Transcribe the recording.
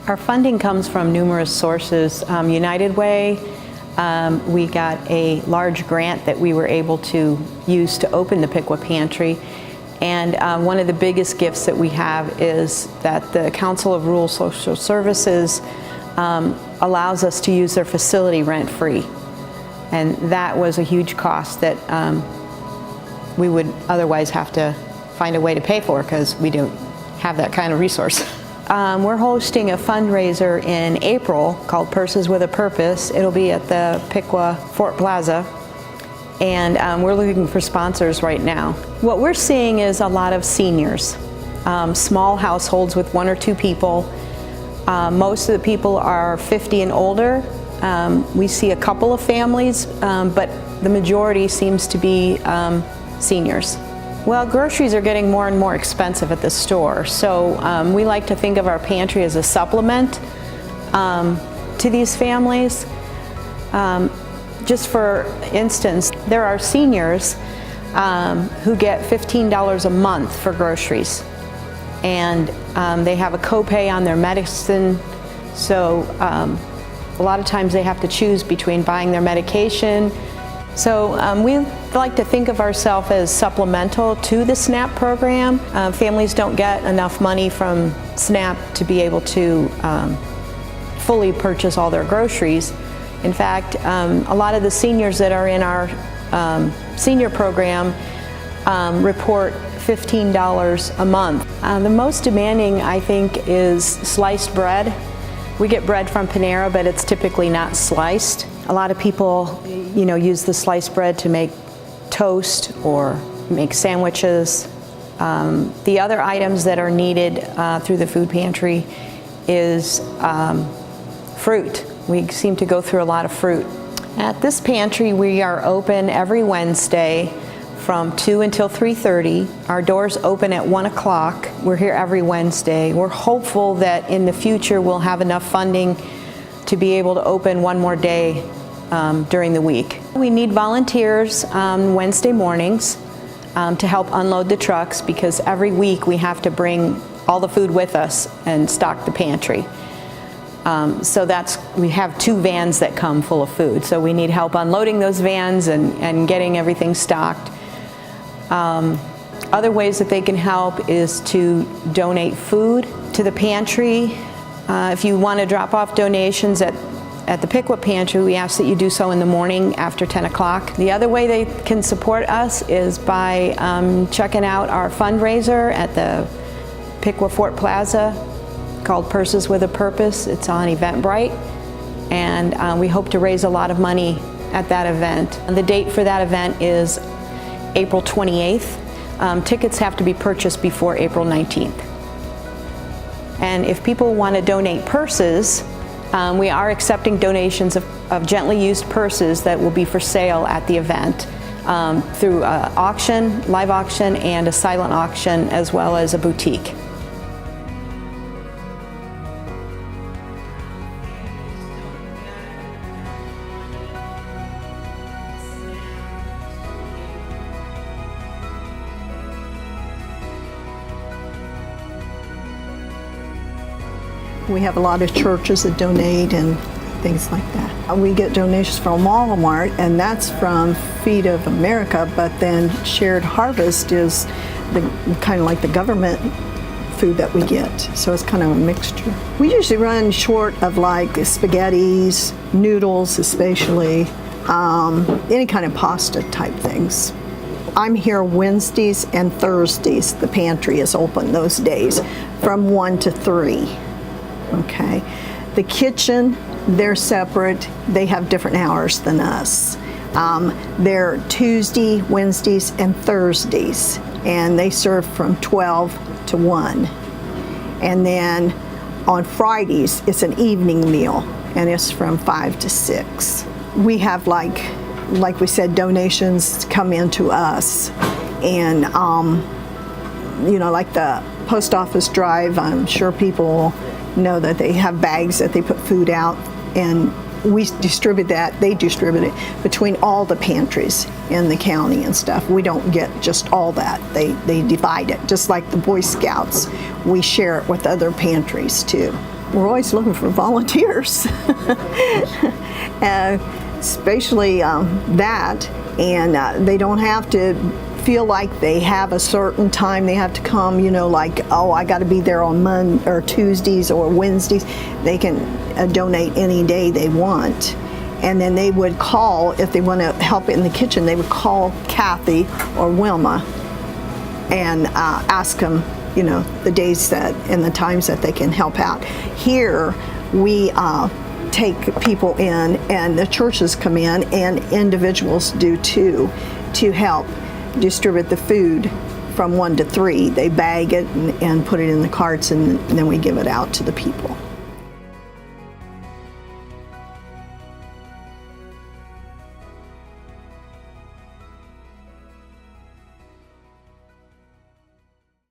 Our funding comes from numerous sources. United Way, we got a large grant that we were able to use to open the Piqua Pantry. And one of the biggest gifts that we have is that the Council of Rural Social Services allows us to use their facility rent-free. And that was a huge cost that we would otherwise have to find a way to pay for because we don't have that kind of resource. We're hosting a fundraiser in April called Purses with a Purpose. It'll be at the Piqua Fort Plaza, and we're looking for sponsors right now. What we're seeing is a lot of seniors, small households with 1 or 2 people. Most of the people are 50 and older. We see a couple of families, but the majority seems to be seniors. Well, groceries are getting more and more expensive at the store, so we like to think of our pantry as a supplement to these families. Just for instance, there are seniors who get $15 a month for groceries, and they have a copay on their medicine, so a lot of times they have to choose between buying their medication. So we like to think of ourselves as supplemental to the SNAP program. Families don't get enough money from SNAP to be able to fully purchase all their groceries. In fact, a lot of the seniors that are in our senior program report $15 a month. The most demanding, I think, is sliced bread. We get bread from Panera, but it's typically not sliced. A lot of people, use the sliced bread to make toast or make sandwiches. The other items that are needed through the food pantry is fruit. We seem to go through a lot of fruit. At this pantry, we are open every Wednesday from 2 until 3:30. Our doors open at 1 o'clock. We're here every Wednesday. We're hopeful that in the future we'll have enough funding to be able to open one more day during the week. We need volunteers on Wednesday mornings to help unload the trucks, because every week we have to bring all the food with us and stock the pantry. So we have 2 vans that come full of food, so we need help unloading those vans and getting everything stocked. Other ways that they can help is to donate food to the pantry. If you want to drop off donations at the Piqua Pantry, we ask that you do so in the morning after 10 o'clock. The other way they can support us is by checking out our fundraiser at the Piqua Fort Plaza called Purses with a Purpose. It's on Eventbrite, and we hope to raise a lot of money at that event. And the date for that event is April 28th. Tickets have to be purchased before April 19th. And if people want to donate purses, we are accepting donations of gently used purses that will be for sale at the event through auction, live auction, and a silent auction, as well as a boutique. We have a lot of churches that donate and things like that. We get donations from Walmart, and that's from Feed of America, but then Shared Harvest is kind of like the government food that we get. So it's kind of a mixture. We usually run short of like spaghettis, noodles especially, any kind of pasta type things. I'm here Wednesdays and Thursdays. The pantry is open those days from 1 to 3. Okay. The kitchen, they're separate. They have different hours than us. They're Tuesday, Wednesdays, and Thursdays, and they serve from 12 to 1. And then on Fridays, it's an evening meal, and it's from 5 to 6. We have, like we said, donations come in to us, and like the post office drive, I'm sure people know that they have bags that they put food out, and we distribute that. They distribute it between all the pantries in the county and stuff. We don't get just all that. They divide it, just like the Boy Scouts. We share it with other pantries too. we're always looking for volunteers, especially that. And they don't have to feel like they have a certain time they have to come, you know, like, oh, I got to be there on Monday or Tuesdays or Wednesdays. They can donate any day they want. And then they would call, if they want to help in the kitchen, they would call Kathy or Wilma and ask them, you know, the days that and the times that they can help out. Here, we take people in, and the churches come in, and individuals do too, to help distribute the food from 1 to 3. They bag it and put it in the carts, and then we give it out to the people.